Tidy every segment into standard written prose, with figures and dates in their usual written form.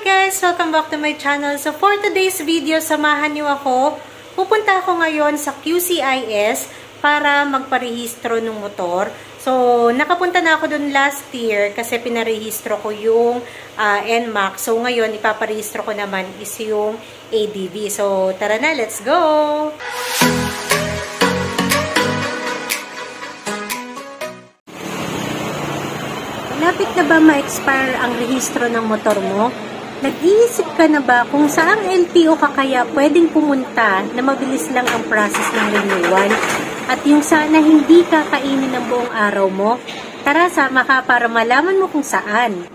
guys! Welcome back to my channel. So for today's video, samahan niyo ako. Pupunta ako ngayon sa QCIS para magparehistro ng motor. So nakapunta na ako dun last year kasi pinarehistro ko yung NMAX. So ngayon ipaparehistro ko naman is yung ADV. So tara na, let's go! Malapit na ba ma-expire ang rehistro ng motor mo? Nag-iisip ka na ba kung saang LTO ka kaya pwedeng pumunta na mabilis lang ang process ng renewal? At yung sana hindi kakainin ng buong araw mo? Tara, sama ka para malaman mo kung saan.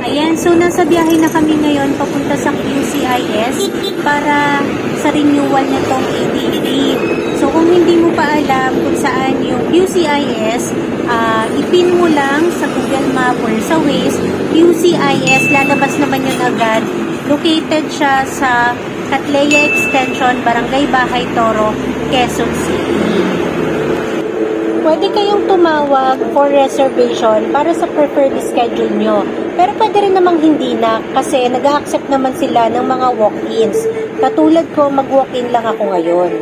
Ayan, so nasa biyahe na kami ngayon papunta sa QCIS para sa renewal na tong ADV. So kung hindi mo pa alam kung saan yung QCIS, ipin mo lang sa Google Map or sa Waze, QCIS, lalabas naman yun agad. Located siya sa Catleya Extension, Barangay Bahay Toro, Quezon City. Pwede kayong tumawag for reservation para sa preferred schedule nyo. Pero pwede rin namang hindi na kasi nag-accept naman sila ng mga walk-ins. Katulad ko, mag-walk-in lang ako ngayon.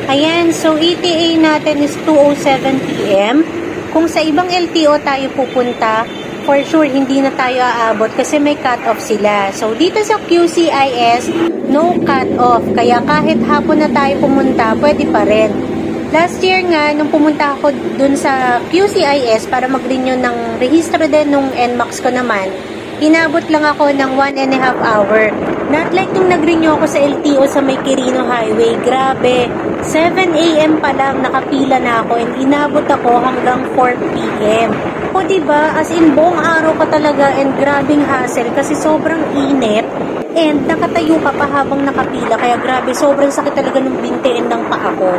Ayan, so ETA natin is 2:07 PM. Kung sa ibang LTO tayo pupunta, for sure hindi na tayo aabot kasi may cut-off sila. So dito sa QCIS, no cut-off. Kaya kahit hapon na tayo pumunta, pwede pa rin. Last year nga, nung pumunta ako dun sa QCIS para mag-renew ng rehistro din nung NMAX ko naman, inabot lang ako ng 1.5 hour. Not like nung nag-renew ako sa LTO sa may Quirino Highway. Grabe, 7 AM pa lang nakapila na ako and inabot ako hanggang 4 PM. O diba, as in buong araw ka talaga and grabing hassle kasi sobrang init and nakatayo ka pa habang nakapila. Kaya grabe, sobrang sakit talaga ng bintiin ng paa ko.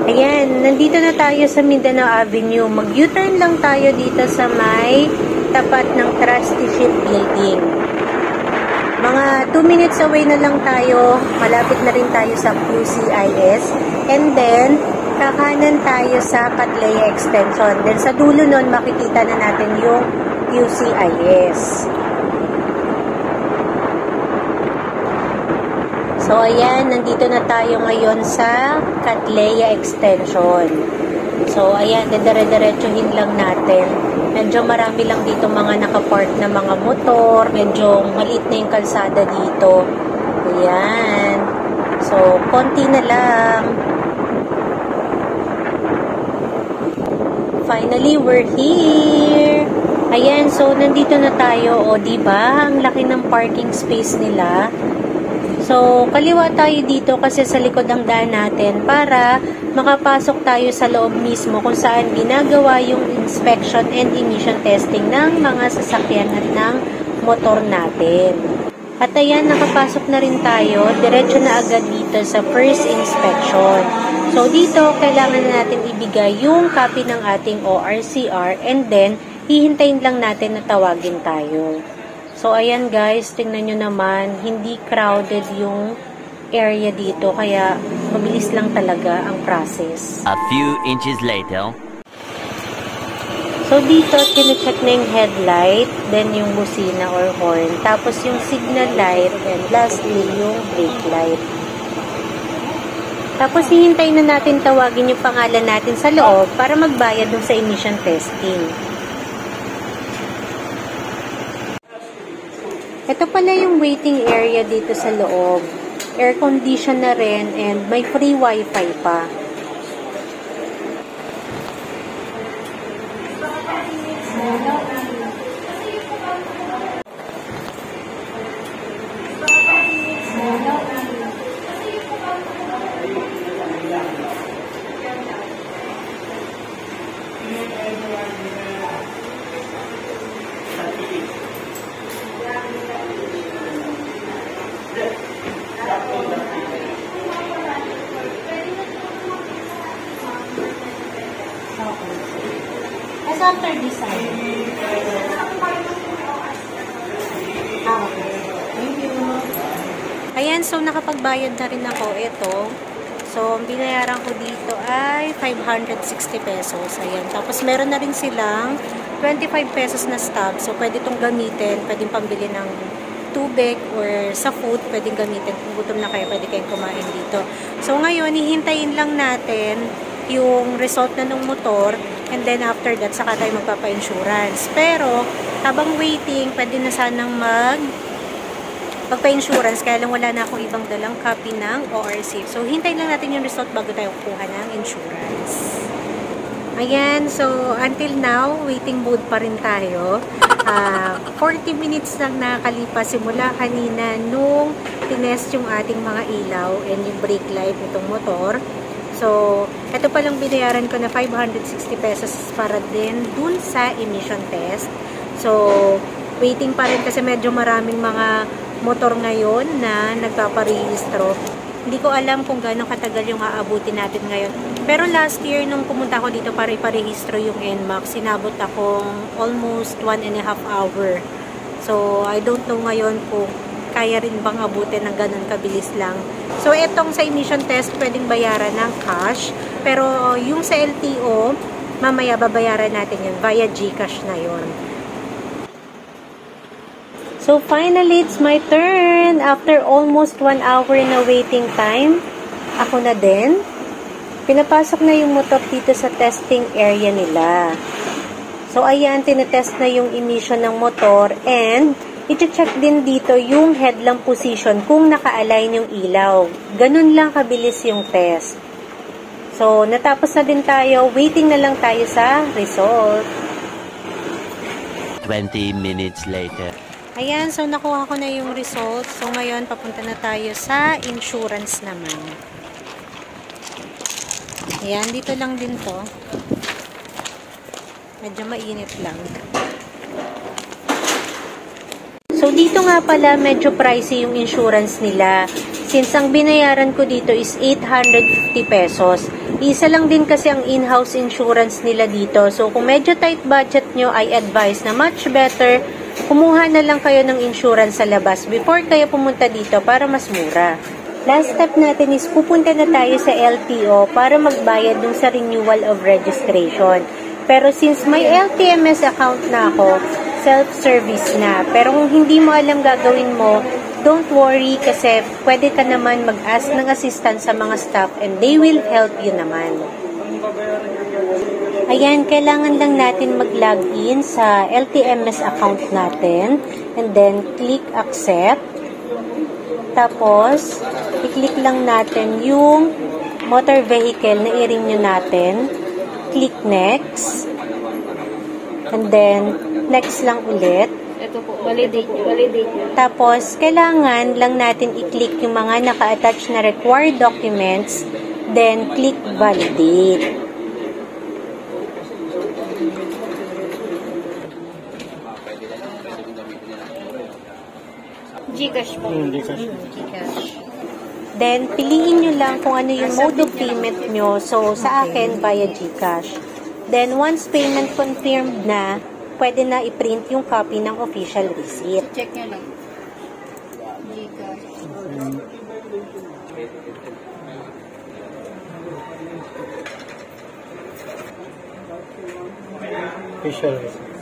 Ayan, nandito na tayo sa Mindanao Avenue. Mag-U-turn lang tayo dito sa may tapat ng Trusteeship Building. Mga 2 minutes away na lang tayo. Malapit na rin tayo sa QCIS. And then, kakanan tayo sa Catleya Extension. Then sa dulo nun, makikita na natin yung QCIS. So, ayan, nandito na tayo ngayon sa Catleya Extension. So, ayan, dire-diretsuhin lang natin. Medyo marami lang dito mga nakapark na mga motor. Medyo maliit na yung kalsada dito. Ayan. So, konti na lang. Finally, we're here. Ayan, so, nandito na tayo. O, diba? Ang laki ng parking space nila. So, kaliwa tayo dito kasi sa likod ang daan natin para makapasok tayo sa loob mismo kung saan ginagawa yung inspection and emission testing ng mga sasakyan at ng motor natin. At ayan, nakapasok na rin tayo. Diretso na agad dito sa first inspection. So, dito, kailangan na natin ibigay yung copy ng ating ORCR and then, hihintayin lang natin na tawagin tayo. So, ayan guys, tingnan nyo naman, hindi crowded yung area dito, kaya mabilis lang talaga ang process. A few inches later. So, dito, chinecheck na yung headlight, then yung busina or horn, tapos yung signal light, and lastly, yung brake light. Tapos, hihintayin na natin tawagin yung pangalan natin sa loob para magbayad dun sa emission testing. Ito pala yung waiting area dito sa loob. Air condition na rin and may free wifi pa. After this side. Okay. Thank you. Ayan, so nakapagbayad na rin ako. Ito. So, ang binayaran ko dito ay 560 pesos. Ayan. Tapos, meron na rin silang 25 pesos na stub. So, pwede itong gamitin. Pwedeng pambili ng tubig or sa food. Pwedeng gamitin. Kung gutom na kayo, pwede kayong kumain dito. So, ngayon, hihintayin lang natin yung result na ng motor. And then, after that, saka tayo magpapa-insurance. Pero, habang waiting, pwede na sanang magpa-insurance, kaya lang wala na akong ibang dalang copy ng ORC. So, hintayin lang natin yung result bago tayo kukuha ng insurance. Ayan, so, until now, waiting mode pa rin tayo. 40 minutes lang nakalipas simula kanina nung tinest yung ating mga ilaw and yung brake light nitong motor. So, ito palang binayaran ko na 560 pesos para din dun sa emission test. So, waiting pa rin kasi medyo maraming mga motor ngayon na nagpaparehistro. Hindi ko alam kung gaano katagal yung aabutin natin ngayon. Pero last year, nung pumunta ako dito para iparehistro yung NMAX, sinabot akong almost 1.5 hour. So, I don't know ngayon kung kaya rin bang abutin ng ganun kabilis lang. So, etong sa emission test, pwedeng bayaran ng cash. Pero, yung sa LTO, mamaya babayaran natin yun. Via GCash na yun. So, finally, it's my turn. After almost 1 hour na waiting time, ako na din. Pinapasok na yung motor dito sa testing area nila. So, ayan, tinetest na yung emission ng motor and i-check din dito yung headlamp position kung naka-align yung ilaw. Ganun lang kabilis yung test. So, natapos na din tayo. Waiting na lang tayo sa result. 20 minutes later. Ayan, so nakuha ko na yung result. So ngayon, papunta na tayo sa insurance naman. Ayan, dito lang din to. Medyo mainit lang. So dito nga pala, medyo pricey yung insurance nila. Since ang binayaran ko dito is 850 pesos. Isa lang din kasi ang in-house insurance nila dito. So kung medyo tight budget nyo, I advise na much better kumuha na lang kayo ng insurance sa labas before kayo pumunta dito para mas mura. Last step natin is pupunta na tayo sa LTO para magbayad dun sa renewal of registration. Pero since may LTMS account na ako, self-service na. Pero kung hindi mo alam gagawin mo, don't worry kasi pwede ka naman mag-ask ng assistance sa mga staff and they will help you naman. Ayan, kailangan lang natin mag-login sa LTMS account natin and then click accept. Tapos, i-click lang natin yung motor vehicle na i-renew natin. Click next. And then, next lang ulit. Ito po, validate nyo. Tapos, kailangan lang natin i-click yung mga naka-attach na required documents. Then, click validate. GCash po. GCash. Then, piliin nyo lang kung ano yung mode of payment nyo. So, sa akin, via GCash. Then, once payment confirmed na, pwede na i-print yung copy ng official receipt. Check nyo lang. GCash. Official receipt.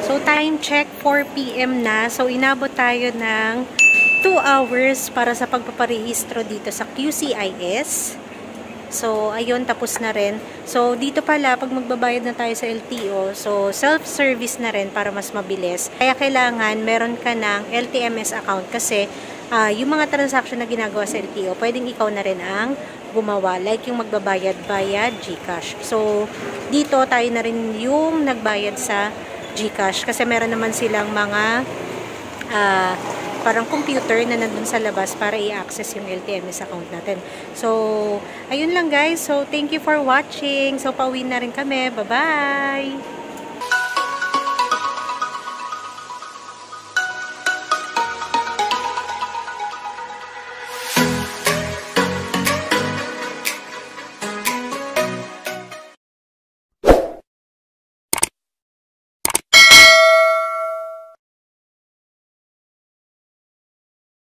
So, time check, 4 PM na. So, inabot tayo ng 2 hours para sa pagpaparehistro dito sa QCIS. So, ayun, tapos na rin. So, dito pala, pag magbabayad na tayo sa LTO, so, self-service na rin para mas mabilis. Kaya kailangan, meron ka ng LTMS account kasi yung mga transaction na ginagawa sa LTO, pwedeng ikaw na rin ang gumawa. Like yung magbabayad via GCash. So, dito tayo na rin yung nagbayad sa GCash kasi meron naman silang mga parang computer na nandun sa labas para i-access yung LTMS account natin. So, ayun lang guys. So, thank you for watching. So, pauwi na rin kami. Bye-bye!